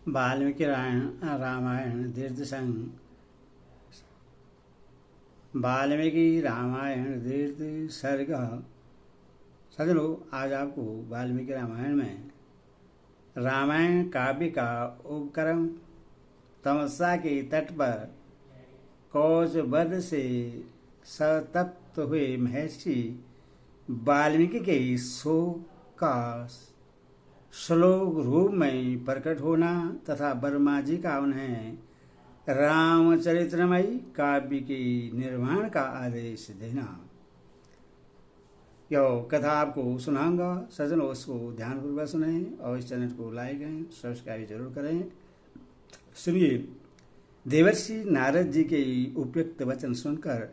वाल्मीकि रामायण दीर्घ वाल्मीकि रामायण दीर्घ सर्ग। सजनों, आज आपको वाल्मीकि रामायण में रामायण काव्य का उपक्रम तमसा के तट पर कौच वध से संतप्त हुए महर्षि वाल्मीकि के शोक का श्लोक रूप में प्रकट होना तथा वर्मा जी का उन्हें रामचरितमयी काव्य के निर्माण का आदेश देना। यह कथा आपको सुनाऊंगा। सज्जनों, उसको ध्यानपूर्वक सुने और इस चैनल को लाइक करें, सब्सक्राइब जरूर करें। सुनिए। देवर्षि नारद जी के उपयुक्त वचन सुनकर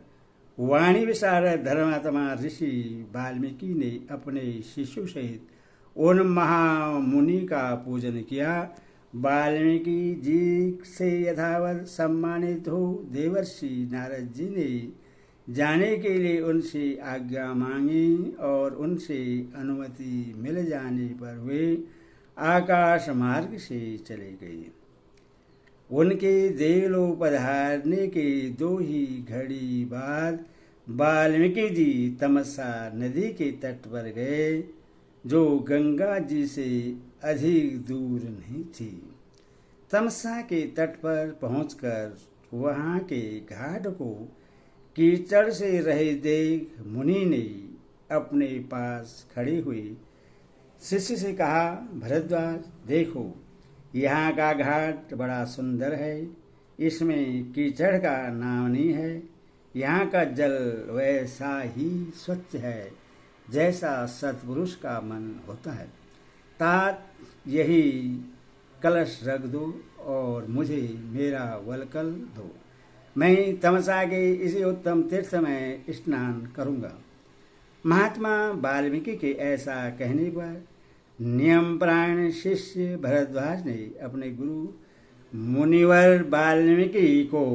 वाणी विशारद धर्मात्मा ऋषि वाल्मीकि ने अपने शिशु सहित उन महामुनि का पूजन किया। वाल्मीकि जी से यथावत सम्मानित हो देवर्षि नारद जी ने जाने के लिए उनसे आज्ञा मांगी और उनसे अनुमति मिल जाने पर वे आकाश मार्ग से चले गए। उनके देवलोक पधारने के 2 ही घड़ी बाद वाल्मीकि जी तमसा नदी के तट पर गए, जो गंगा जी से अधिक दूर नहीं थी। तमसा के तट पर पहुंचकर वहां के घाट को कीचड़ से रहे देख मुनि ने अपने पास खड़े हुए शिष्य से कहा, भरद्वाज, देखो, यहाँ का घाट बड़ा सुंदर है। इसमें कीचड़ का नाम नहीं है। यहाँ का जल वैसा ही स्वच्छ है जैसा सत्पुरुष का मन होता है। तात यही कलश रख दो और मुझे मेरा वलकल दो। मैं तमसा के इसी उत्तम तीर्थ में स्नान करूँगा। महात्मा वाल्मीकि के ऐसा कहने पर नियम प्राण शिष्य भरद्वाज ने अपने गुरु मुनिवर वाल्मीकि को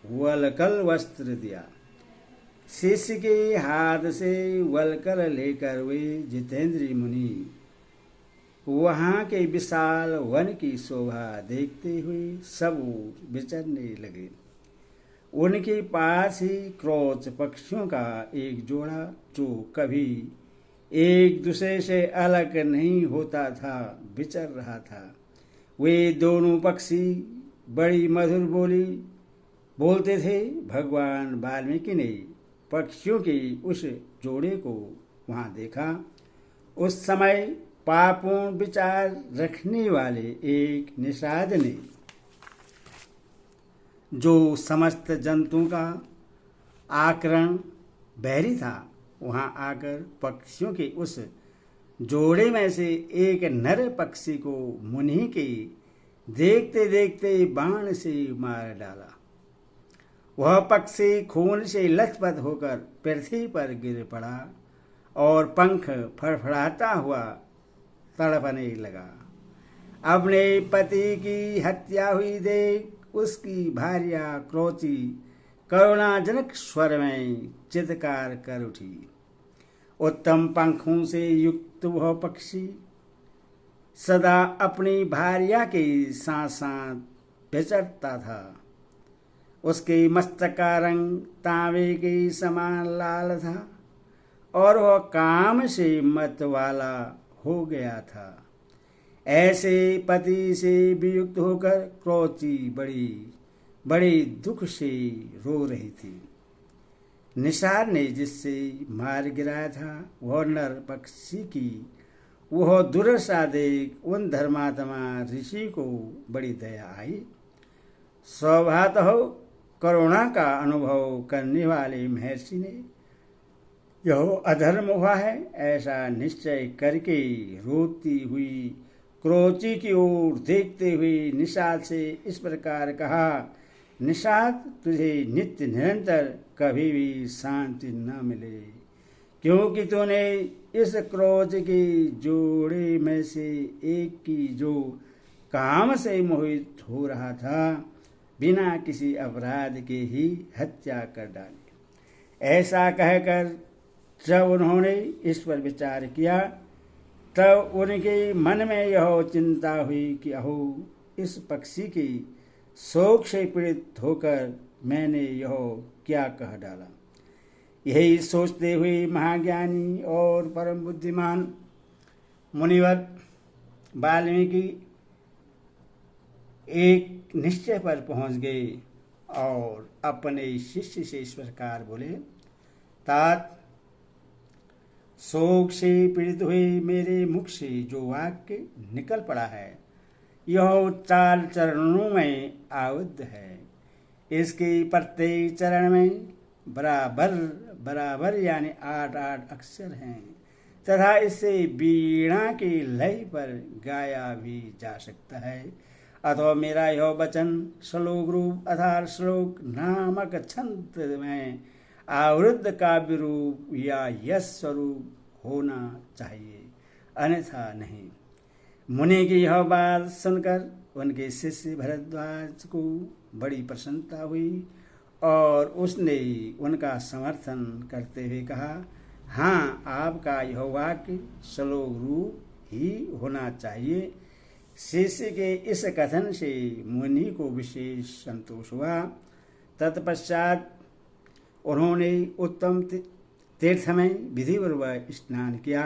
वलकल वस्त्र दिया। शिष्य के हाथ से वलकल लेकर वे जितेंद्रीय मुनि वहां के विशाल वन की शोभा देखते हुए सब ओर विचरने लगे। उनके पास ही क्रोच पक्षियों का एक जोड़ा, जो कभी एक दूसरे से अलग नहीं होता था, विचर रहा था। वे दोनों पक्षी बड़ी मधुर बोली बोलते थे। भगवान वाल्मीकि ने पक्षियों के उस जोड़े को वहां देखा। उस समय पापों विचार रखने वाले एक निषाद ने, जो समस्त जंतुओं का आकरण बैरी था, वहां आकर पक्षियों के उस जोड़े में से एक नर पक्षी को मुनि के देखते देखते बाण से मार डाला। वह पक्षी खून से लथपथ होकर पृथ्वी पर गिर पड़ा और पंख फड़फड़ाता हुआ तड़पने लगा। अपने पति की हत्या हुई देख उसकी भार्या क्रोची करुणाजनक स्वर में चित्कार कर उठी। उत्तम पंखों से युक्त वह पक्षी सदा अपनी भार्या के साथ साथ विचरता था। उसके मस्तक का रंग तांबे के समान लाल था और वह काम से मत वाला हो गया था। ऐसे पति से वियुक्त होकर क्रोची बड़े दुख से रो रही थी। निषाद ने जिससे मार गिराया था, वह नर पक्षी की वह दुर्दशा देख उन धर्मात्मा ऋषि को बड़ी दया आई। स्वभावतः करुणा का अनुभव करने वाले महर्षि ने यह अधर्म हुआ है ऐसा निश्चय करके रोती हुई क्रोची की ओर देखते हुए निषाद से इस प्रकार कहा, निषाद, तुझे नित्य निरंतर कभी भी शांति न मिले, क्योंकि तूने इस क्रोच के जोड़े में से एक की, जो काम से मोहित हो रहा था, बिना किसी अपराध के ही हत्या कर डाली। ऐसा कहकर जब उन्होंने इस पर विचार किया तब उनके मन में यह चिंता हुई कि अहो, इस पक्षी की शोक से पीड़ित होकर मैंने यह क्या कह डाला। यही सोचते हुए महाज्ञानी और परम बुद्धिमान मुनिवर वाल्मीकि एक निश्चय पर पहुंच गए और अपने शिष्य से इस प्रकार बोले, तात, शोक से पीड़ित हुए मेरे मुख से जो वाक्य निकल पड़ा है यह 4 चरणों में आबद्ध है। इसके प्रत्येक चरण में बराबर बराबर यानी 8-8 अक्षर हैं तथा इसे वीणा के लय पर गाया भी जा सकता है। अथवा मेरा यह वचन श्लोक रूप अर्थात श्लोक नामक छंद में आवृद्ध काव्य रूप या यश स्वरूप होना चाहिए, अन्यथा नहीं। मुनि की यह बात सुनकर उनके शिष्य भरद्वाज को बड़ी प्रसन्नता हुई और उसने उनका समर्थन करते हुए कहा, हाँ, आपका यह वाक्य श्लोक रूप ही होना चाहिए। शिष्य के इस कथन से मुनि को विशेष संतोष हुआ। तत्पश्चात उन्होंने उत्तम तीर्थ में विधिपूर्वक स्नान किया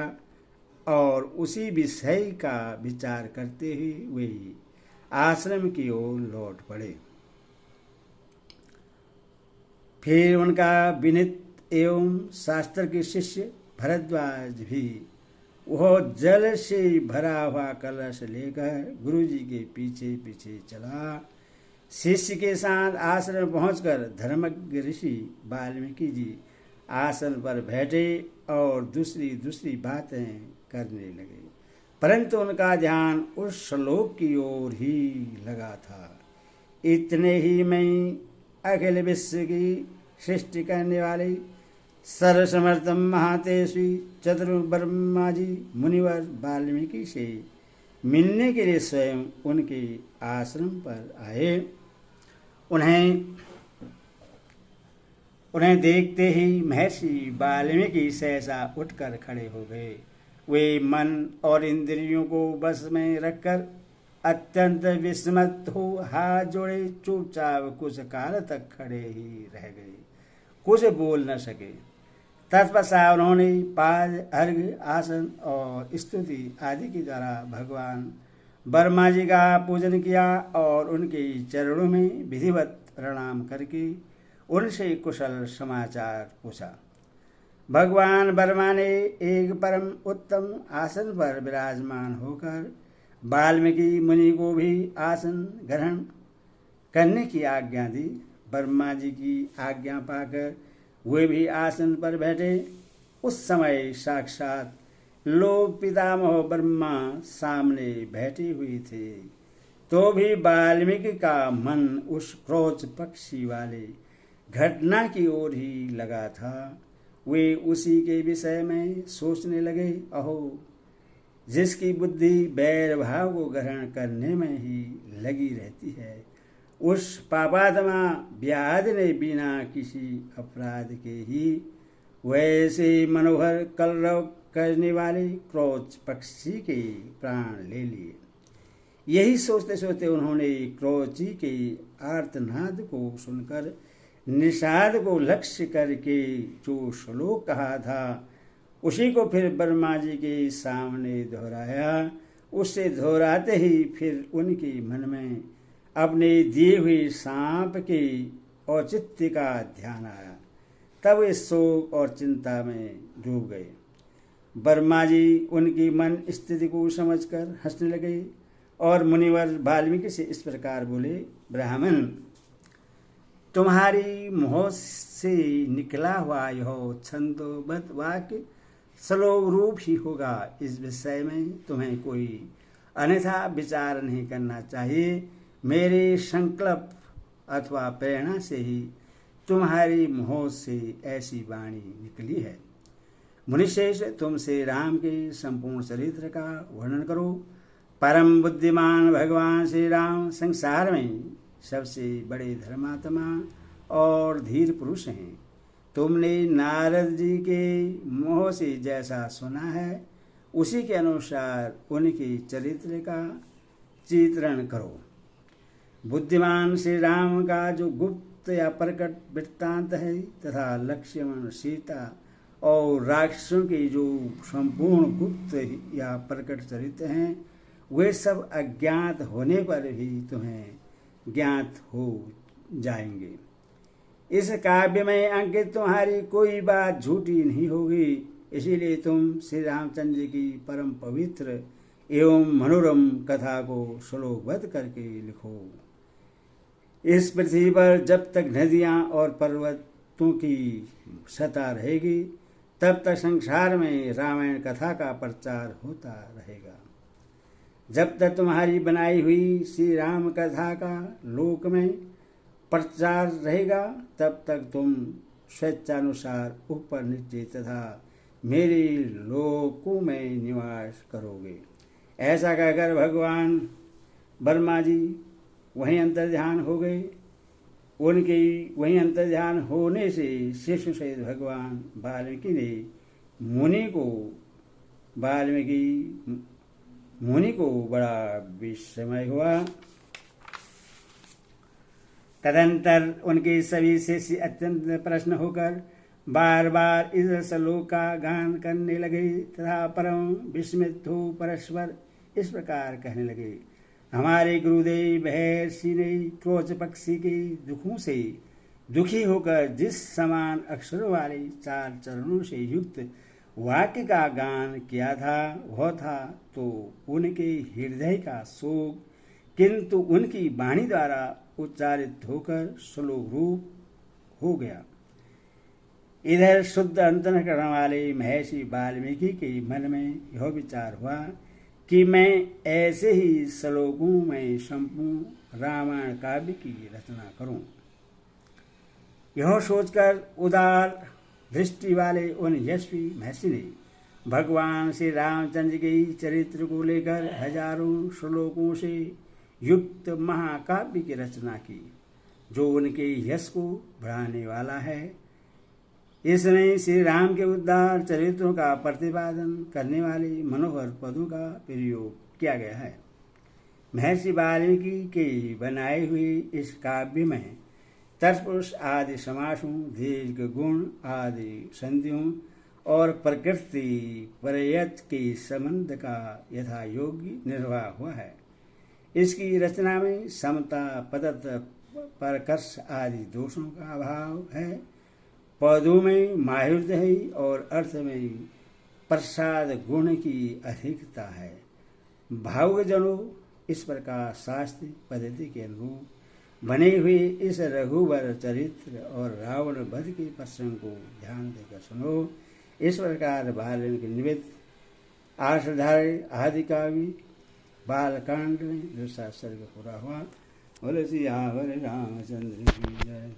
और उसी विषय का विचार करते हुए वे आश्रम की ओर लौट पड़े। फिर उनका विनीत एवं शास्त्र के शिष्य भरद्वाज भी वह जल से भरा हुआ कलश लेकर गुरुजी के पीछे पीछे चला। शिष्य के साथ आश्रम पहुंचकर धर्मज्ञ ऋषि वाल्मीकि जी आसन पर बैठे और दूसरी बातें करने लगे, परंतु उनका ध्यान उस श्लोक की ओर ही लगा था। इतने ही में अखिल विश्व की सृष्टि करने वाले सर्वसमर्थम महातेजस्वी चतुर्ब्रह्मा जी मुनिवर वाल्मीकि से मिलने के लिए स्वयं उनके आश्रम पर आए। उन्हें देखते ही महर्षि वाल्मीकि सहसा उठकर खड़े हो गए। वे मन और इंद्रियों को बस में रखकर अत्यंत विस्मित हो हाथ जोड़े चुपचाप कुछ काल तक खड़े ही रह गए, कुछ बोल न सके। तत्पश्चात उन्होंने पाद, अर्घ्य, आसन और स्तुति आदि के द्वारा भगवान ब्रह्मा जी का पूजन किया और उनके चरणों में विधिवत प्रणाम करके उनसे कुशल समाचार पूछा। भगवान ब्रह्मा ने एक परम उत्तम आसन पर विराजमान होकर वाल्मीकि मुनि को भी आसन ग्रहण करने की आज्ञा दी। ब्रह्मा जी की आज्ञा पाकर वे भी आसन पर बैठे। उस समय साक्षात लोक पितामह ब्रह्मा सामने बैठे हुए थे, तो भी वाल्मीकि का मन उस क्रोच पक्षी वाले घटना की ओर ही लगा था। वे उसी के विषय में सोचने लगे, अहो, जिसकी बुद्धि बैर भाव को ग्रहण करने में ही लगी रहती है, उस पापात्मा व्याध ने बिना किसी अपराध के ही वैसे मनोहर कलरव करने वाले क्रोच पक्षी के प्राण ले लिए। यही सोचते सोचते उन्होंने क्रोची के आर्तनाद को सुनकर निषाद को लक्ष्य करके जो श्लोक कहा था उसी को फिर ब्रह्मा जी के सामने दोहराया। उससे दोहराते ही फिर उनके मन में अपने दिए हुए सांप के औचित्य का ध्यान आया। तब वे शोक और चिंता में डूब गए। ब्रह्मा जी उनकी मन स्थिति को समझकर हंसने लगे और मुनिवर वाल्मीकि से इस प्रकार बोले, ब्राह्मण, तुम्हारी मुँह से निकला हुआ यह छंदोबद्ध वाक्य श्लोक रूप ही होगा। इस विषय में तुम्हें कोई अन्यथा विचार नहीं करना चाहिए। मेरे संकल्प अथवा प्रेरणा से ही तुम्हारी मुँह से ऐसी वाणी निकली है। मुनिश्रेष्ठ, तुमसे राम के संपूर्ण चरित्र का वर्णन करो। परम बुद्धिमान भगवान श्री राम संसार में सबसे बड़े धर्मात्मा और धीर पुरुष हैं। तुमने नारद जी के मुँह से जैसा सुना है उसी के अनुसार उनके चरित्र का चित्रण करो। बुद्धिमान श्री राम का जो गुप्त या प्रकट वृत्तांत है तथा लक्ष्मण, सीता और राक्षसों के जो संपूर्ण गुप्त या प्रकट चरित्र हैं, वे सब अज्ञात होने पर भी तुम्हें ज्ञात हो जाएंगे। इस काव्य में अंकित तुम्हारी कोई बात झूठी नहीं होगी, इसीलिए तुम श्री रामचंद्र की परम पवित्र एवं मनोरम कथा को श्लोकबद्ध करके लिखो। इस पृथ्वी पर जब तक नदियां और पर्वतों की सत्ता रहेगी, तब तक संसार में रामायण कथा का प्रचार होता रहेगा। जब तक तुम्हारी बनाई हुई श्री राम कथा का लोक में प्रचार रहेगा, तब तक तुम स्वेच्छानुसार ऊपर नीचे तथा मेरे लोकों में निवास करोगे। ऐसा कहकर भगवान ब्रह्मा जी वहीं अंतर्ध्यान हो गए। उनके वहीं अंतर्ध्यान होने से शिष्य सहित भगवान वाल्मीकि ने मुनि को बड़ा विस्मय हुआ। तदंतर उनके सभी शिष्य अत्यंत प्रसन्न होकर बार बार इस श्लोक का गान करने लगे तथा परम विस्मित हो परस्पर इस प्रकार कहने लगे। हमारे गुरुदेव महर्षि ने क्रोच पक्षी के दुखों से दुखी होकर जिस समान अक्षरों वाले 4 चरणों से युक्त वाक्य का गान किया था, वह था तो उनके हृदय का शोक, किंतु उनकी वाणी द्वारा उच्चारित होकर श्लोक रूप हो गया। इधर शुद्ध अंतःकरण वाले महर्षि वाल्मीकि के मन में यह विचार हुआ कि मैं ऐसे ही श्लोकों में संपूर्ण रामायण काव्य की रचना करूं। यह सोचकर उदार दृष्टि वाले उन यशस्वी महर्षि ने भगवान श्री रामचंद्र के चरित्र को लेकर हजारों श्लोकों से युक्त महाकाव्य की रचना की, जो उनके यश को बढ़ाने वाला है। इसमें श्री राम के उद्धार चरित्रों का प्रतिपादन करने वाले मनोहर पदों का प्रयोग किया गया है। महर्षि वाल्मीकि के बनाए हुए इस काव्य में तत्पुरुष आदि समासों, दीर्घ गुण आदि संधियों और प्रकृति प्रयत के संबंध का यथा योग्य निर्वाह हुआ है। इसकी रचना में समता, पदत्व, परकर्ष आदि दोषों का अभाव है। पदों में माधुर्य है और अर्थ में प्रसाद गुण की अधिकता है। भावजनों इस प्रकार शास्त्रीय पद्धति के अनुरूप बने हुए इस रघुवर चरित्र और रावण वध के प्रसंग को ध्यान देकर सुनो। इस प्रकार वाल्मीकि निमित्त आश्रधारी आदि काव्य बालकांड में दूसरा सर्ग पूरा हुआ। बोले श्री रामचंद्र की जय।